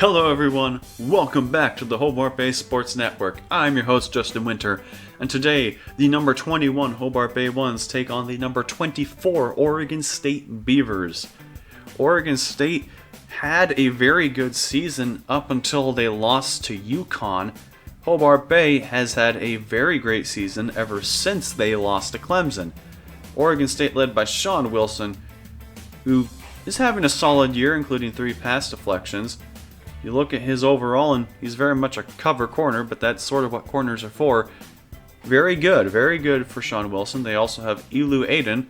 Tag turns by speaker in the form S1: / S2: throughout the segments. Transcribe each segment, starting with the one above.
S1: Hello everyone, welcome back to the Hobart Bay Sports Network. I'm your host Justin Winter, and today the number 21 Hobart Bay Ones take on the number 24 Oregon State Beavers. Oregon State had a very good season up until they lost to UConn. Hobart Bay has had a very great season ever since they lost to Clemson. Oregon State led by Sean Wilson, who is having a solid year, including 3 pass deflections. You look at his overall, and he's very much a cover corner, but that's sort of what corners are for. Very good for Sean Wilson. They also have Elu Aiden,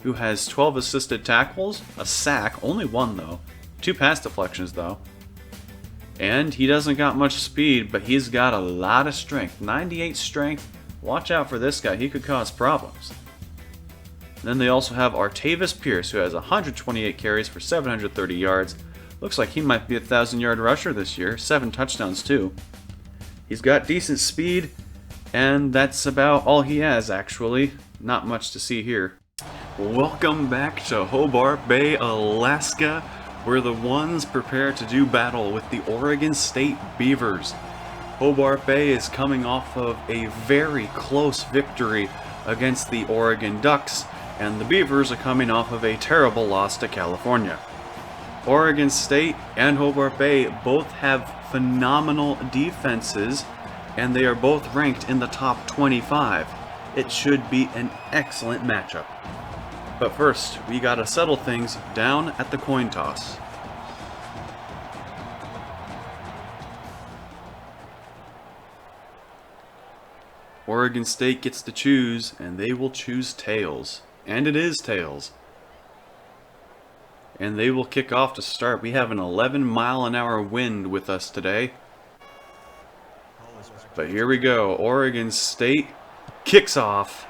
S1: who has 12 assisted tackles, a sack, only 1 though, 2 pass deflections though. And he doesn't got much speed, but he's got a lot of strength. 98 strength. Watch out for this guy, he could cause problems. And then they also have Artavis Pierce, who has 128 carries for 730 yards. Looks like he might be a 1,000-yard rusher this year. 7 touchdowns too. He's got decent speed, and that's about all he has actually. Not much to see here. Welcome back to Hobart Bay, Alaska, where the Ones prepare to do battle with the Oregon State Beavers. Hobart Bay is coming off of a very close victory against the Oregon Ducks, and the Beavers are coming off of a terrible loss to California. Oregon State and Hobart Bay both have phenomenal defenses, and they are both ranked in the top 25. It should be an excellent matchup. But first, we gotta settle things down at the coin toss. Oregon State gets to choose, and they will choose tails. And it is tails. And they will kick off to start. We have an 11-mile-an-hour wind with us today. But here we go. Oregon State kicks off.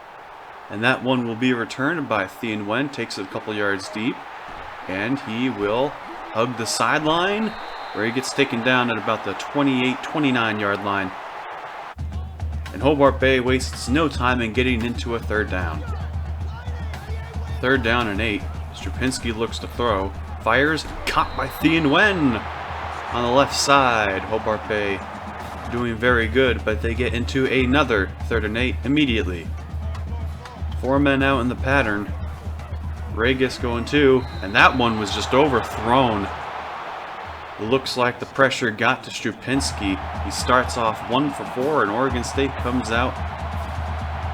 S1: And that one will be returned by Thien Nguyen. Takes it a couple yards deep. And he will hug the sideline, where he gets taken down at about the 28-29 yard line. And Hobart Bay wastes no time in getting into a third down. 3rd down and 8. Strupinski looks to throw, fires, caught by Thien Nguyen on the left side. Hobart Bay doing very good, but they get into another 3rd and 8 immediately. 4 men out in the pattern. Regis going too, and that one was just overthrown. It looks like the pressure got to Strupinski. He starts off 1 for 4, and Oregon State comes out.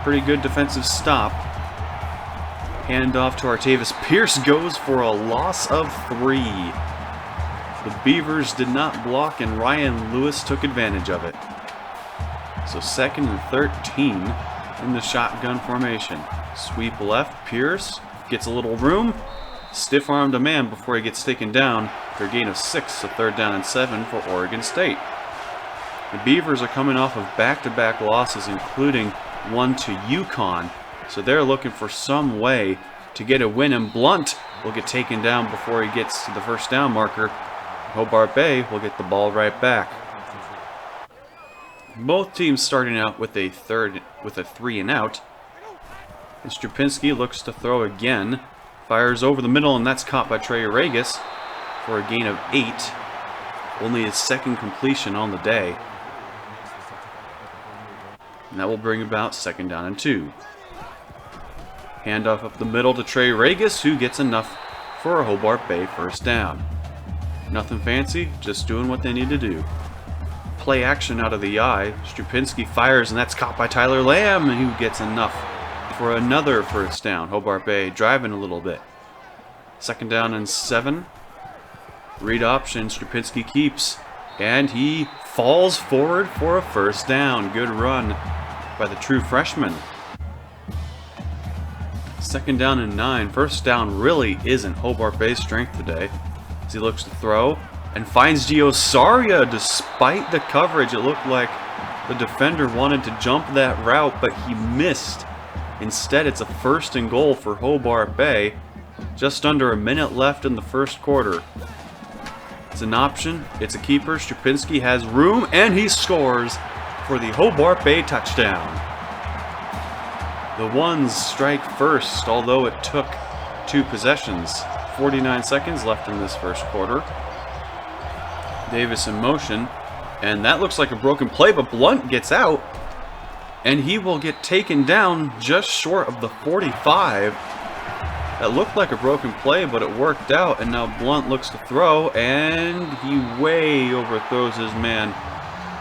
S1: Pretty good defensive stop. Handoff to Artavis Pierce goes for a loss of 3. The Beavers did not block, and Ryan Lewis took advantage of it. So 2nd and 13 in the shotgun formation. Sweep left, Pierce gets a little room, stiff-armed a man before he gets taken down for a gain of 6, so 3rd down and 7 for Oregon State. The Beavers are coming off of back-to-back losses, including one to UConn. So they're looking for some way to get a win, and Blunt will get taken down before he gets to the 1st down marker. Hobart Bay will get the ball right back. Both teams starting out with a 3 and out. And Strupinski looks to throw again. Fires over the middle, and that's caught by Trey Regis for a gain of 8. Only his 2nd completion on the day. And that will bring about 2nd down and 2. Handoff up the middle to Trey Regis, who gets enough for a Hobart Bay 1st down. Nothing fancy, just doing what they need to do. Play action out of the eye. Strupinski fires, and that's caught by Tyler Lamb, who gets enough for another 1st down. Hobart Bay driving a little bit. 2nd down and 7. Read option, Strupinski keeps, and he falls forward for a 1st down. Good run by the true freshman. 2nd down and 9. 1st down really isn't Hobart Bay's strength today, as he looks to throw and finds Giosaria. Despite the coverage, it looked like the defender wanted to jump that route, but he missed. Instead, it's a 1st and goal for Hobart Bay. Just under a minute left in the 1st quarter. It's an option. It's a keeper. Strupinski has room, and he scores for the Hobart Bay touchdown. The Ones strike first, although it took 2 possessions. 49 seconds left in this 1st quarter. Davis in motion, and that looks like a broken play, but Blunt gets out, and he will get taken down just short of the 45. That looked like a broken play, but it worked out, and now Blunt looks to throw, and he way overthrows his man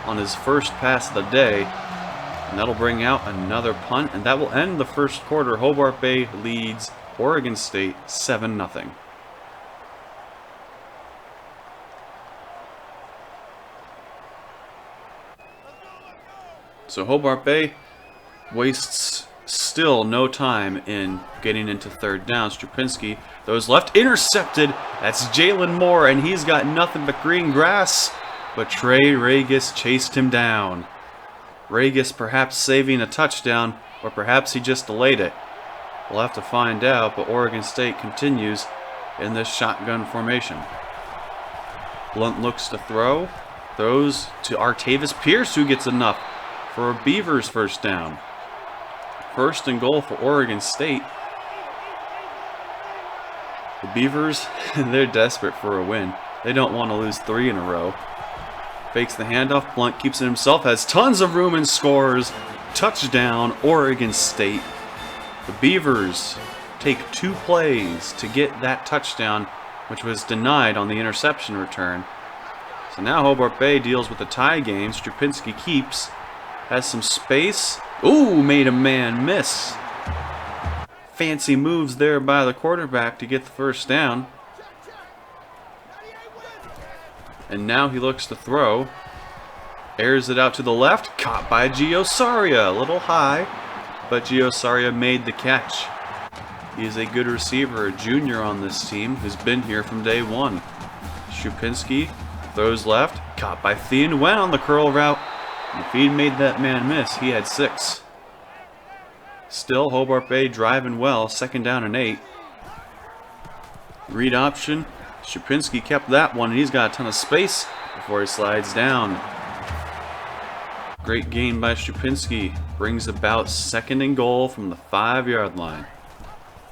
S1: on his first pass of the day. And that'll bring out another punt, and that will end the first quarter. Hobart Bay leads Oregon State 7-0. So Hobart Bay wastes still no time in getting into third down. Strupinski throws left, intercepted. That's Jalen Moore, and he's got nothing but green grass. But Trey Regis chased him down. Regis perhaps saving a touchdown, or perhaps he just delayed it. We'll have to find out, but Oregon State continues in this shotgun formation. Blunt looks to throw. Throws to Artavis Pierce, who gets enough for a Beavers first down. First and goal for Oregon State. The Beavers, they're desperate for a win. They don't want to lose 3 in a row. Fakes the handoff. Blunt keeps it himself. Has tons of room and scores. Touchdown, Oregon State. The Beavers take 2 plays to get that touchdown, which was denied on the interception return. So now Hobart Bay deals with the tie game. Strupinski keeps. Has some space. Ooh, made a man miss. Fancy moves there by the quarterback to get the first down. And now he looks to throw. Airs it out to the left. Caught by Gio Saria. A little high, but Gio Saria made the catch. He is a good receiver, a junior on this team who's been here from day one. Strupinski throws left. Caught by Thien Nguyen on the curl route. If he'd made that man miss, he had 6. Still, Hobart Bay driving well. 2nd down and 8. Read option. Strupinski kept that one, and he's got a ton of space before he slides down. Great gain by Strupinski. Brings about 2nd and goal from the 5-yard line.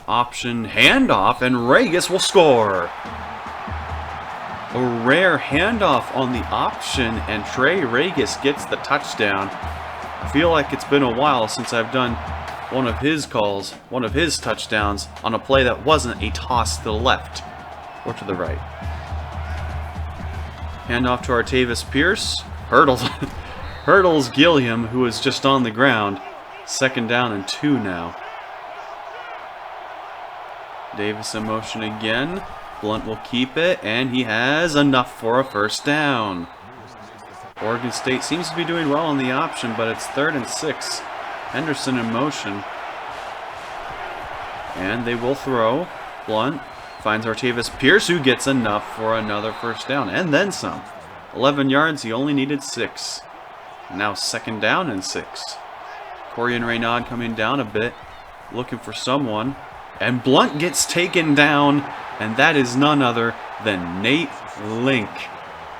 S1: Option handoff, and Regis will score. A rare handoff on the option, and Trey Regis gets the touchdown. I feel like it's been a while since I've done one of his calls, one of his touchdowns, on a play that wasn't a toss to the left or to the right. Handoff to Artavis Pierce. Hurdles Gilliam, who is just on the ground. 2nd down and 2 now. Davis in motion again. Blunt will keep it, and he has enough for a first down. Oregon State seems to be doing well on the option, but it's 3rd and 6. Henderson in motion. And they will throw. Blunt finds Artavis Pierce, who gets enough for another first down, and then some. 11 yards, he only needed 6. Now 2nd down and 6. Corian Reynaud coming down a bit, looking for someone. And Blunt gets taken down, and that is none other than Nate Link,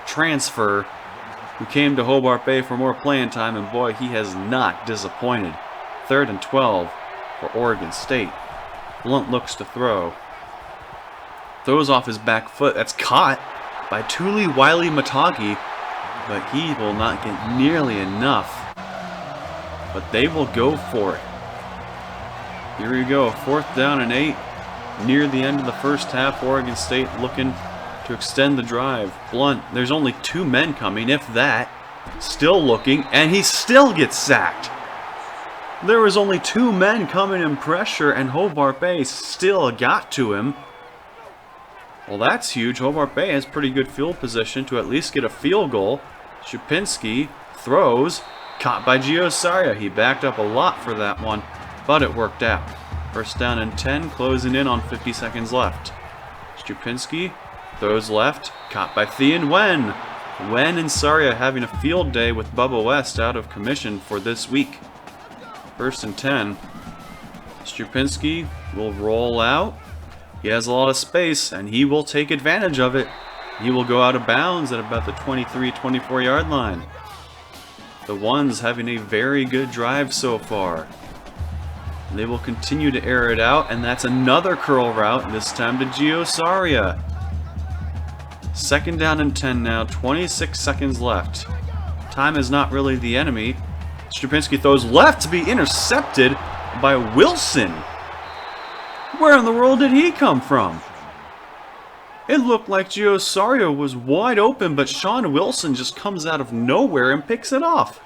S1: transfer, who came to Hobart Bay for more playing time, and boy, he has not disappointed. 3rd and 12 for Oregon State. Blunt looks to throw. Throws off his back foot. That's caught by Tuli Wiley Matagi, but he will not get nearly enough. But they will go for it. Here we go, 4th down and 8. Near the end of the first half, Oregon State looking to extend the drive. Blunt, there's only 2 men coming, if that. Still looking, and he still gets sacked. There was only 2 men coming in pressure, and Hobart Bay still got to him. Well, that's huge. Hobart Bay has pretty good field position to at least get a field goal. Strupinski throws, caught by Gio Saria. He backed up a lot for that one, but it worked out. First down and 10, closing in on 50 seconds left. Strupinski throws left, caught by Thien Nguyen. Nguyen and Saria having a field day with Bubba West out of commission for this week. 1st and 10. Strupinski will roll out. He has a lot of space, and he will take advantage of it. He will go out of bounds at about the 23-24 yard line. The Ones having a very good drive so far. They will continue to air it out, and that's another curl route, this time to Gio Saria. Second down and 10 now. 26 seconds left. Time is not really the enemy. Strupinski throws left to be intercepted by Wilson. Where in the world did he come from? It looked like Giosario was wide open, but Sean Wilson just comes out of nowhere and picks it off.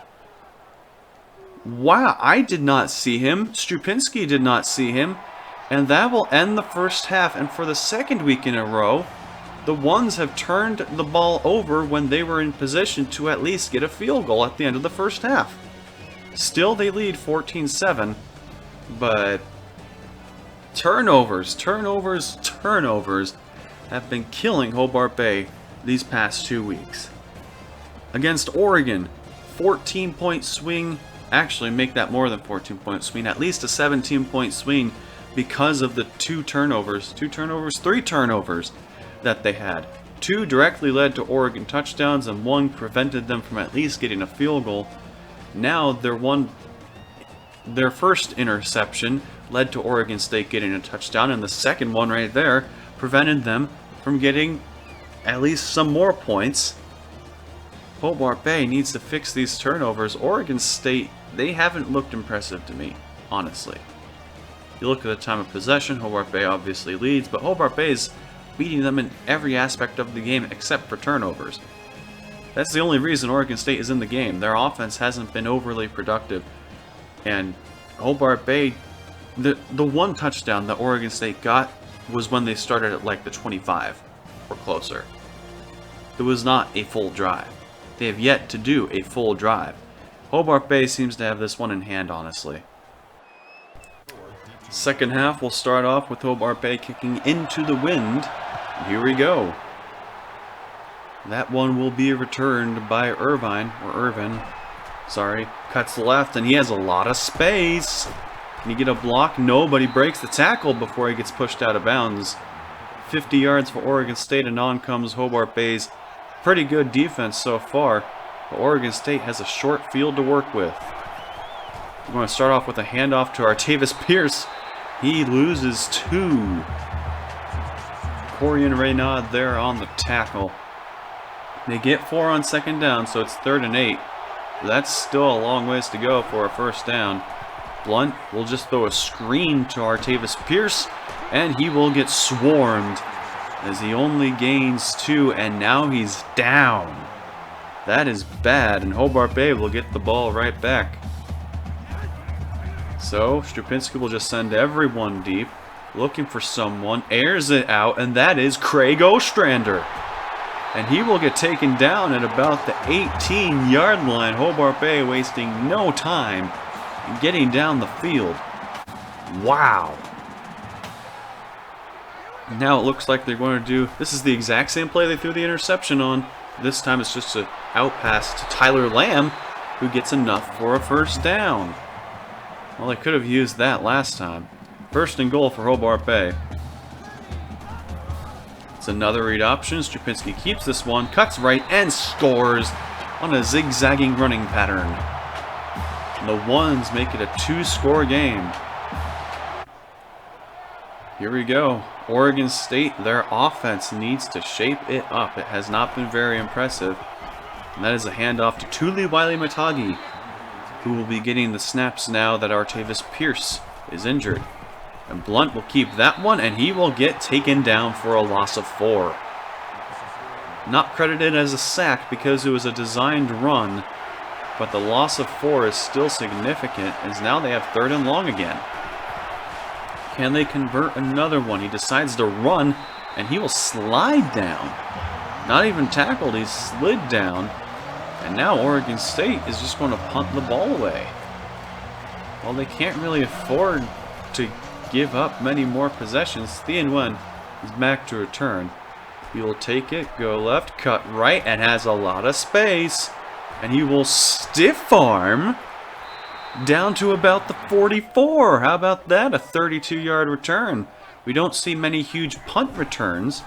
S1: Wow, I did not see him. Strupinski did not see him. And that will end the first half. And for the second week in a row, the Ones have turned the ball over when they were in position to at least get a field goal at the end of the first half. Still, they lead 14-7, but turnovers have been killing Hobart Bay these past 2 weeks. Against Oregon, 14-point swing. Actually, make that more than 14-point swing. At least a 17-point swing because of the three turnovers that they had. 2 directly led to Oregon touchdowns, and 1 prevented them from at least getting a field goal. Now, their first interception led to Oregon State getting a touchdown, and the second one right there prevented them from getting at least some more points. Hobart Bay needs to fix these turnovers. Oregon State, they haven't looked impressive to me, honestly. You look at the time of possession, Hobart Bay obviously leads, but Hobart Bay is beating them in every aspect of the game except for turnovers. That's the only reason Oregon State is in the game. Their offense hasn't been overly productive. And Hobart Bay, the one touchdown that Oregon State got was when they started at like the 25 or closer. It was not a full drive. They have yet to do a full drive. Hobart Bay seems to have this one in hand, honestly. Second half will start off with Hobart Bay kicking into the wind. Here we go. That one will be returned by Irvin. Sorry, cuts left, and he has a lot of space. Can he get a block? No, but he breaks the tackle before he gets pushed out of bounds. 50 yards for Oregon State, and on comes Hobart Bay's pretty good defense so far. But Oregon State has a short field to work with. We're going to start off with a handoff to Artavis Pierce. He loses 2. Corian Reynaud there on the tackle. They get 4 on second down, so it's 3rd and 8. That's still a long ways to go for a first down. Blunt will just throw a screen to Artavis Pierce, and he will get swarmed as he only gains 2, and now he's down. That is bad, and Hobart Bay will get the ball right back. So, Strupinski will just send everyone deep, looking for someone, airs it out, and that is Craig Ostrander. And he will get taken down at about the 18-yard line. Hobart Bay wasting no time in getting down the field. Wow. Now it looks like they're going to do... This is the exact same play they threw the interception on. This time it's just an out pass to Tyler Lamb, who gets enough for a first down. Well, they could have used that last time. First and goal for Hobart Bay. It's another read option. Strupinski keeps this one, cuts right, and scores on a zigzagging running pattern. And the Ones make it a 2-score game. Here we go. Oregon State, their offense needs to shape it up. It has not been very impressive. And that is a handoff to Tuli Wiley-Matagi, who will be getting the snaps now that Artavis Pierce is injured. And Blunt will keep that one, and he will get taken down for a loss of 4. Not credited as a sack because it was a designed run, but the loss of 4 is still significant, as now they have 3rd and long again. Can they convert another one? He decides to run, and he will slide down. Not even tackled, he slid down. And now Oregon State is just going to punt the ball away. Well, they can't really afford to give up many more possessions. Thien Nguyen is back to return. He will take it, go left, cut right, and has a lot of space. And he will stiff arm down to about the 44. How about that? A 32-yard return. We don't see many huge punt returns.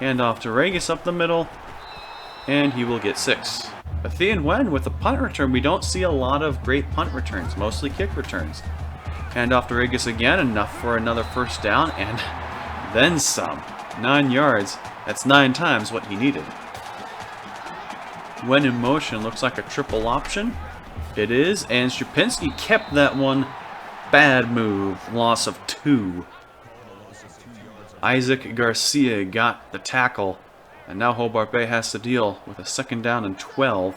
S1: Handoff to Regis up the middle, and he will get 6. But Thien Nguyen with a punt return, we don't see a lot of great punt returns, mostly kick returns. Handoff to Regis again, enough for another first down, and then some. 9 yards. That's 9 times what he needed. When in motion, looks like a triple option. It is, and Strupinski kept that one. Bad move. Loss of 2. Isaac Garcia got the tackle. And now Hobart Bay has to deal with a 2nd down and 12.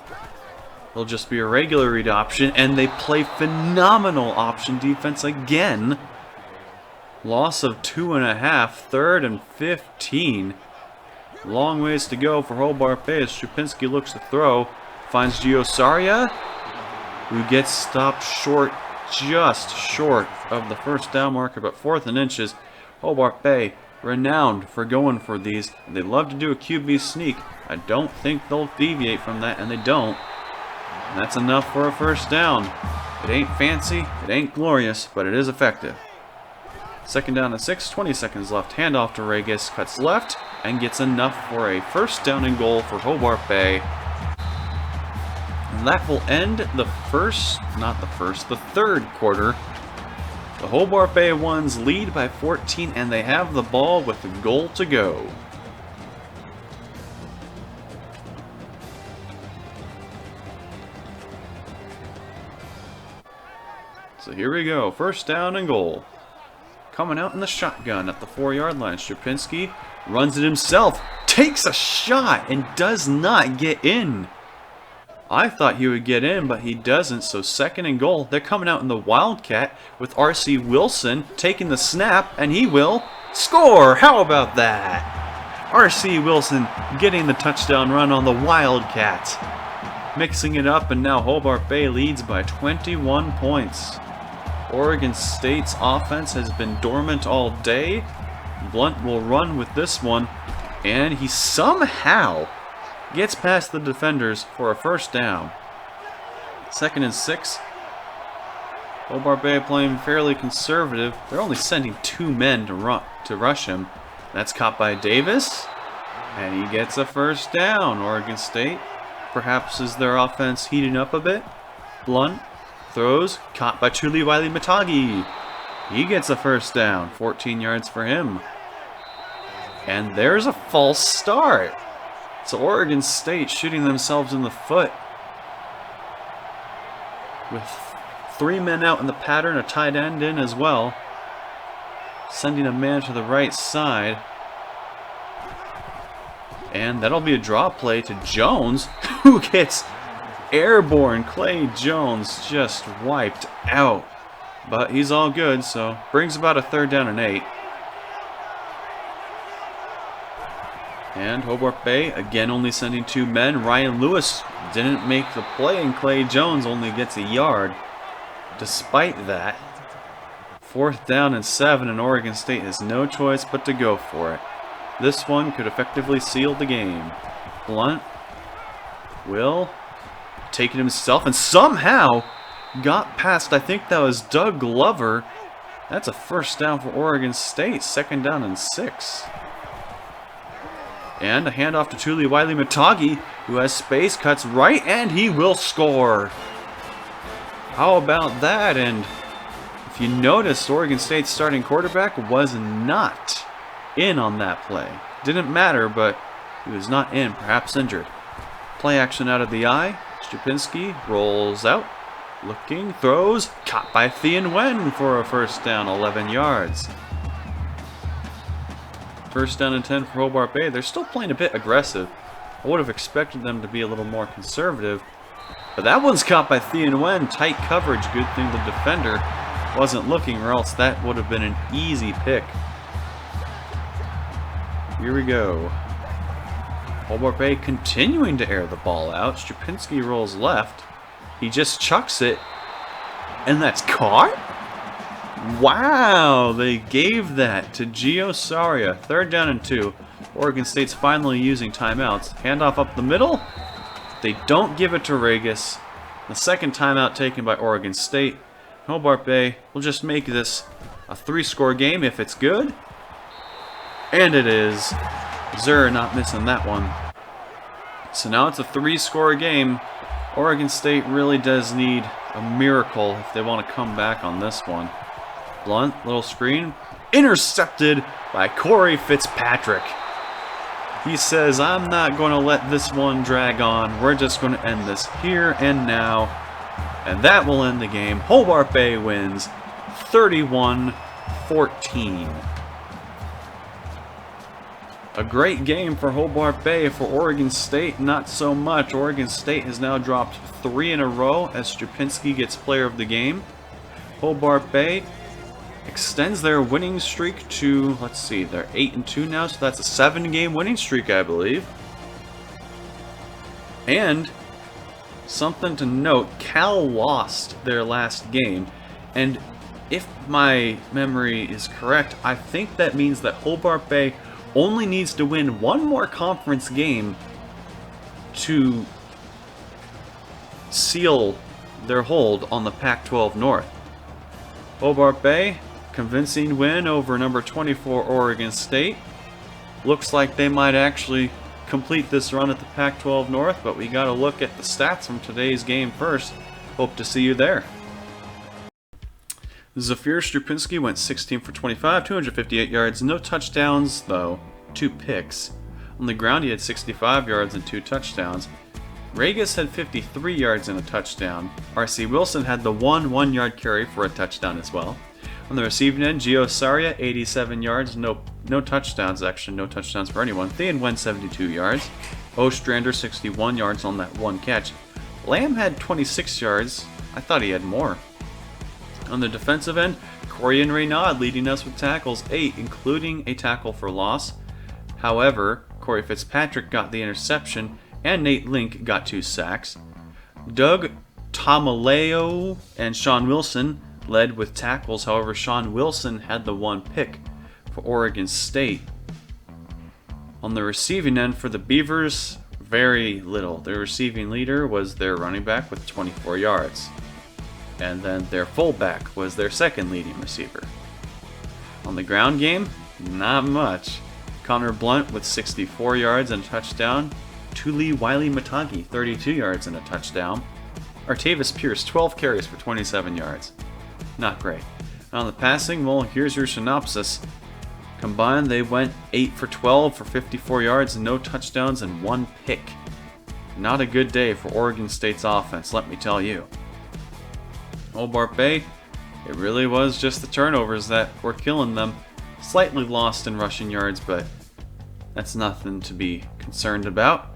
S1: It'll just be a regular read option, and they play phenomenal option defense again. Loss of 2.5, 3rd and 15. Long ways to go for Hobart Bay as Strupinski looks to throw. Finds Giosaria, who gets stopped short, just short of the 1st down marker, but 4th and inches. Hobart Bay, renowned for going for these. They love to do a QB sneak. I don't think they'll deviate from that, and they don't. And that's enough for a 1st down. It ain't fancy, it ain't glorious, but it is effective. 2nd down and 6, 20 seconds left. Handoff to Regis, cuts left, and gets enough for a 1st down and goal for Hobart Bay. And that will end the 3rd quarter. The Hobart Bay Ones lead by 14, and they have the ball with a goal to go. So here we go, 1st down and goal. Coming out in the shotgun at the 4-yard line. Strupinski runs it himself, takes a shot, and does not get in. I thought he would get in, but he doesn't, so 2nd and goal. They're coming out in the Wildcat with R.C. Wilson taking the snap, and he will score! How about that? R.C. Wilson getting the touchdown run on the Wildcat. Mixing it up, and now Hobart Bay leads by 21 points. Oregon State's offense has been dormant all day. Blunt will run with this one, and he somehow gets past the defenders for a 1st down. 2nd and 6. Hobart Bay playing fairly conservative. They're only sending 2 men to rush him. That's caught by Davis, and he gets a 1st down. Oregon State, perhaps is their offense heating up a bit. Blunt throws, caught by Tuli Wiley Matagi. He gets a 1st down, 14 yards for him. And there's a false start. So Oregon State shooting themselves in the foot. With 3 men out in the pattern, a tight end in as well. Sending a man to the right side. And that'll be a draw play to Jones, who gets airborne. Clay Jones just wiped out. But he's all good, so brings about a 3rd down and 8. And Hobart Bay, again only sending 2 men. Ryan Lewis didn't make the play, and Clay Jones only gets a yard. Despite that, 4th down and 7, and Oregon State has no choice but to go for it. This one could effectively seal the game. Blunt will take it himself, and somehow got past, I think that was Doug Glover. That's a 1st down for Oregon State. 2nd down and 6. And a handoff to Tuli Wiley Matagi, who has space, cuts right, and he will score. How about that? And if you noticed, Oregon State's starting quarterback was not in on that play. Didn't matter, but he was not in, perhaps injured. Play action out of the eye. Strupinski rolls out, looking, throws, caught by Thien Nguyen for a 1st down, 11 yards. 1st down and 10 for Hobart Bay. They're still playing a bit aggressive. I would have expected them to be a little more conservative. But that one's caught by Thien Nguyen. Tight coverage. Good thing the defender wasn't looking, or else that would have been an easy pick. Here we go. Hobart Bay continuing to air the ball out. Strupinski rolls left. He just chucks it. And that's caught? Wow, they gave that to Giosaria. 3rd down and 2. Oregon State's finally using timeouts. Handoff up the middle. They don't give it to Regis. The 2nd timeout taken by Oregon State. Hobart Bay will just make this a 3-score game if it's good. And it is. Zur not missing that one. So now it's a 3-score game. Oregon State really does need a miracle if they want to come back on this one. Blunt, little screen, intercepted by Corey Fitzpatrick. He says, I'm not going to let this one drag on. We're just going to end this here and now. And that will end the game. Hobart Bay wins 31-14. A great game for Hobart Bay. For Oregon State, not so much. Oregon State has now dropped 3 in a row as Strupinski gets player of the game. Hobart Bay extends their winning streak to, let's see, they're 8-2 now, so that's a 7-game winning streak, I believe. And something to note, Cal lost their last game, and if my memory is correct, I think that means that Hobart Bay only needs to win one more conference game to seal their hold on the Pac-12 North. Hobart Bay, convincing win over number 24 Oregon State. Looks like they might actually complete this run at the Pac-12 North, but we got to look at the stats from today's game first. Hope to see you there. Zafir Strupinski went 16 for 25, 258 yards, no touchdowns though, 2 picks. On the ground he had 65 yards and 2 touchdowns. Regis had 53 yards and a touchdown. R.C. Wilson had the 1 1-yard carry for a touchdown as well. On the receiving end, Gio Saria, 87 yards, no touchdowns actually, no touchdowns for anyone. Thean went 72 yards. Ostrander, 61 yards on that 1 catch. Lamb had 26 yards. I thought he had more. On the defensive end, Corian Reynaud leading us with tackles, 8, including a tackle for loss. However, Corey Fitzpatrick got the interception, and Nate Link got 2 sacks. Doug Tomaleo and Sean Wilson led with tackles. However, Sean Wilson had the 1 pick for Oregon State. On the receiving end for the Beavers, very little. Their receiving leader was their running back with 24 yards. And then their fullback was their second leading receiver. On the ground game, not much. Connor Blunt with 64 yards and a touchdown. Tuli Wiley-Matagi, 32 yards and a touchdown. Artavis Pierce, 12 carries for 27 yards. Not great. And on the passing, well, here's your synopsis. Combined, they went 8 for 12 for 54 yards, no touchdowns, and 1 pick. Not a good day for Oregon State's offense, let me tell you. Hobart Bay, it really was just the turnovers that were killing them. Slightly lost in rushing yards, but that's nothing to be concerned about.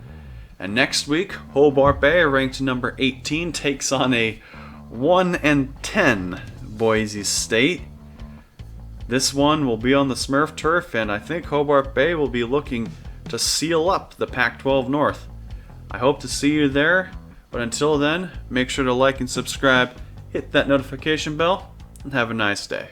S1: And next week, Hobart Bay, ranked number 18, takes on a 1-10 Boise State. This one will be on the Smurf turf, and I think Hobart Bay will be looking to seal up the Pac-12 North. I hope to see you there, but until then, make sure to like and subscribe, hit that notification bell, and have a nice day.